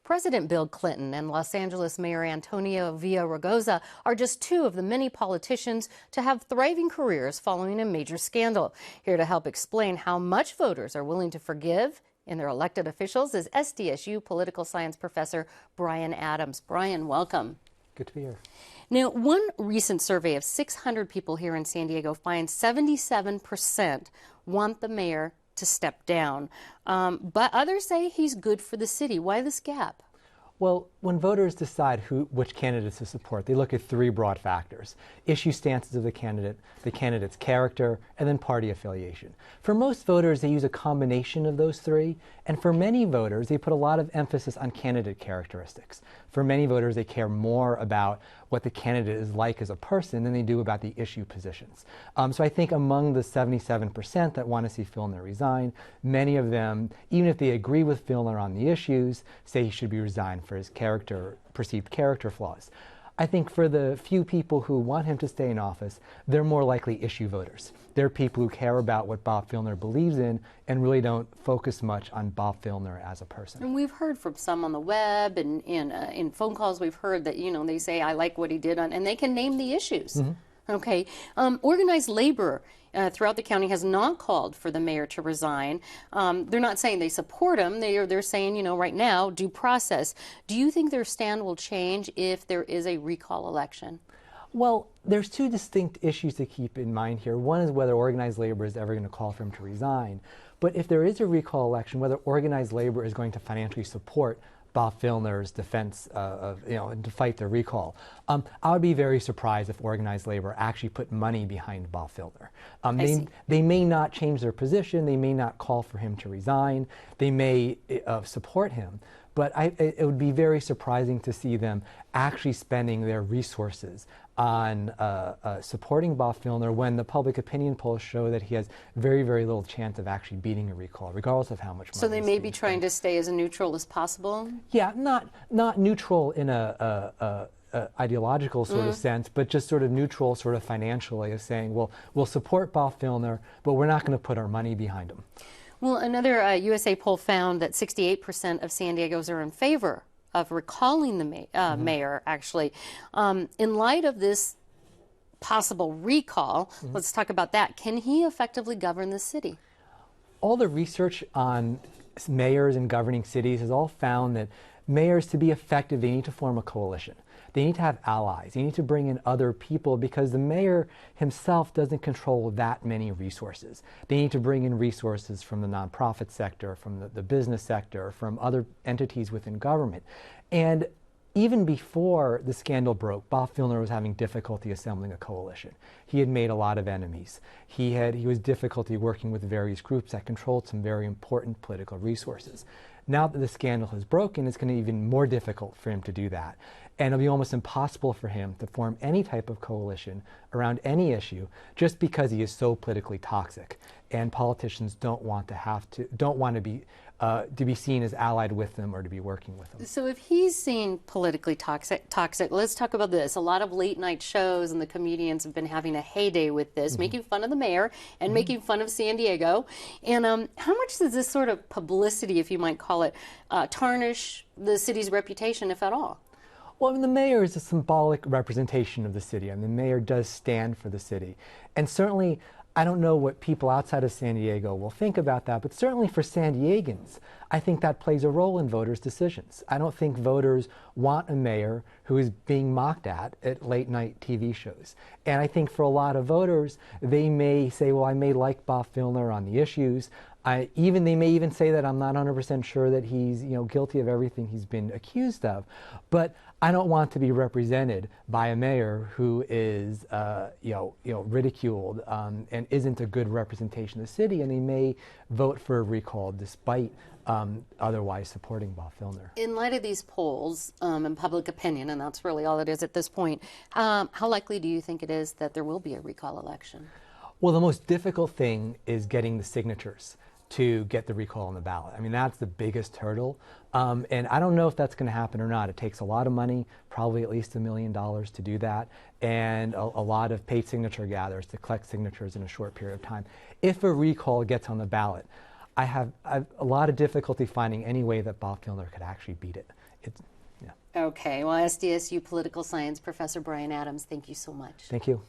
President Bill Clinton and Los Angeles Mayor Antonio Villaraigosa are just two of the many politicians to have thriving careers following a major scandal. Here to help explain how much voters are willing to forgive in their elected officials is SDSU political science professor Brian Adams. Brian, welcome. Good to be here. Now, one recent survey of 600 people here in San Diego finds 77% want the mayor to step down, but others say he's good for the city. Why this gap? Well, when voters decide which candidates to support, they look at three broad factors: issue stances of the candidate's character, and then party affiliation. For most voters, they use a combination of those three, and for many voters, they put a lot of emphasis on candidate characteristics. For many voters, they care more about what the candidate is like as a person than they do about the issue positions. So I think among the 77% that want to see Filner resign, many of them, even if they agree with Filner on the issues, say he should be resigned for his perceived character flaws. I think for the few people who want him to stay in office, they're more likely issue voters. They're people who care about what Bob Filner believes in and really don't focus much on Bob Filner as a person. And we've heard from some on the web and in phone calls, we've heard that, they say, I like what he did, and they can name the issues. Mm-hmm. Okay. Organized labor throughout the county has not called for the mayor to resign. They're not saying they support him. They're saying, right now, due process. Do you think their stand will change if there is a recall election? Well, there's two distinct issues to keep in mind here. One is whether organized labor is ever going to call for him to resign. But if there is a recall election, whether organized labor is going to financially support Bob Filner's defense to fight the recall. I would be very surprised if organized labor actually put money behind Bob Filner. They may not change their position, they may not call for him to resign, they may support him, but it would be very surprising to see them actually spending their resources on supporting Bob Filner when the public opinion polls show that he has very, very little chance of actually beating a recall, regardless of how much money. So they may be trying to stay as neutral as possible? Yeah, not neutral in a ideological sort of sense, but just sort of neutral sort of financially, of saying, well, we'll support Bob Filner, but we're not going to put our money behind him. Well, another USA poll found that 68% of San Diegos are in favor of recalling the mayor, actually. In light of this possible recall, let's talk about that. Can he effectively govern the city? All the research on mayors and governing cities has all found that mayors, to be effective, they need to form a coalition. They need to have allies. They need to bring in other people because the mayor himself doesn't control that many resources. They need to bring in resources from the nonprofit sector, from the business sector, from other entities within government. And even before the scandal broke, Bob Filner was having difficulty assembling a coalition. He had made a lot of enemies. He was difficulty working with various groups that controlled some very important political resources. Now that the scandal has broken, it's going to be even more difficult for him to do that. And it'll be almost impossible for him to form any type of coalition around any issue just because he is so politically toxic. And politicians don't want to be seen as allied with them or to be working with them. So if he's seen politically toxic, let's talk about this. A lot of late night shows and the comedians have been having a heyday with this, making fun of the mayor and making fun of San Diego. And how much does this sort of publicity, if you might call it, tarnish the city's reputation, if at all? Well, I mean, the mayor is a symbolic representation of the city, and the mayor does stand for the city. And certainly, I don't know what people outside of San Diego will think about that, but certainly for San Diegans, I think that plays a role in voters' decisions. I don't think voters want a mayor who is being mocked at late-night TV shows. And I think for a lot of voters, they may say, well, I may like Bob Filner on the issues. They may even say that I'm not 100% sure that he's guilty of everything he's been accused of, but I don't want to be represented by a mayor who is ridiculed and isn't a good representation of the city, and they may vote for a recall despite otherwise supporting Bob Filner. In light of these polls and public opinion, and that's really all it is at this point, how likely do you think it is that there will be a recall election? Well, the most difficult thing is getting the signatures to get the recall on the ballot. I mean, that's the biggest hurdle. And I don't know if that's going to happen or not. It takes a lot of money, probably at least $1 million to do that, and a lot of paid signature gatherers to collect signatures in a short period of time. If a recall gets on the ballot, I have a lot of difficulty finding any way that Bob Kilner could actually beat it. Yeah. Okay, well, SDSU political science professor Brian Adams, thank you so much. Thank you.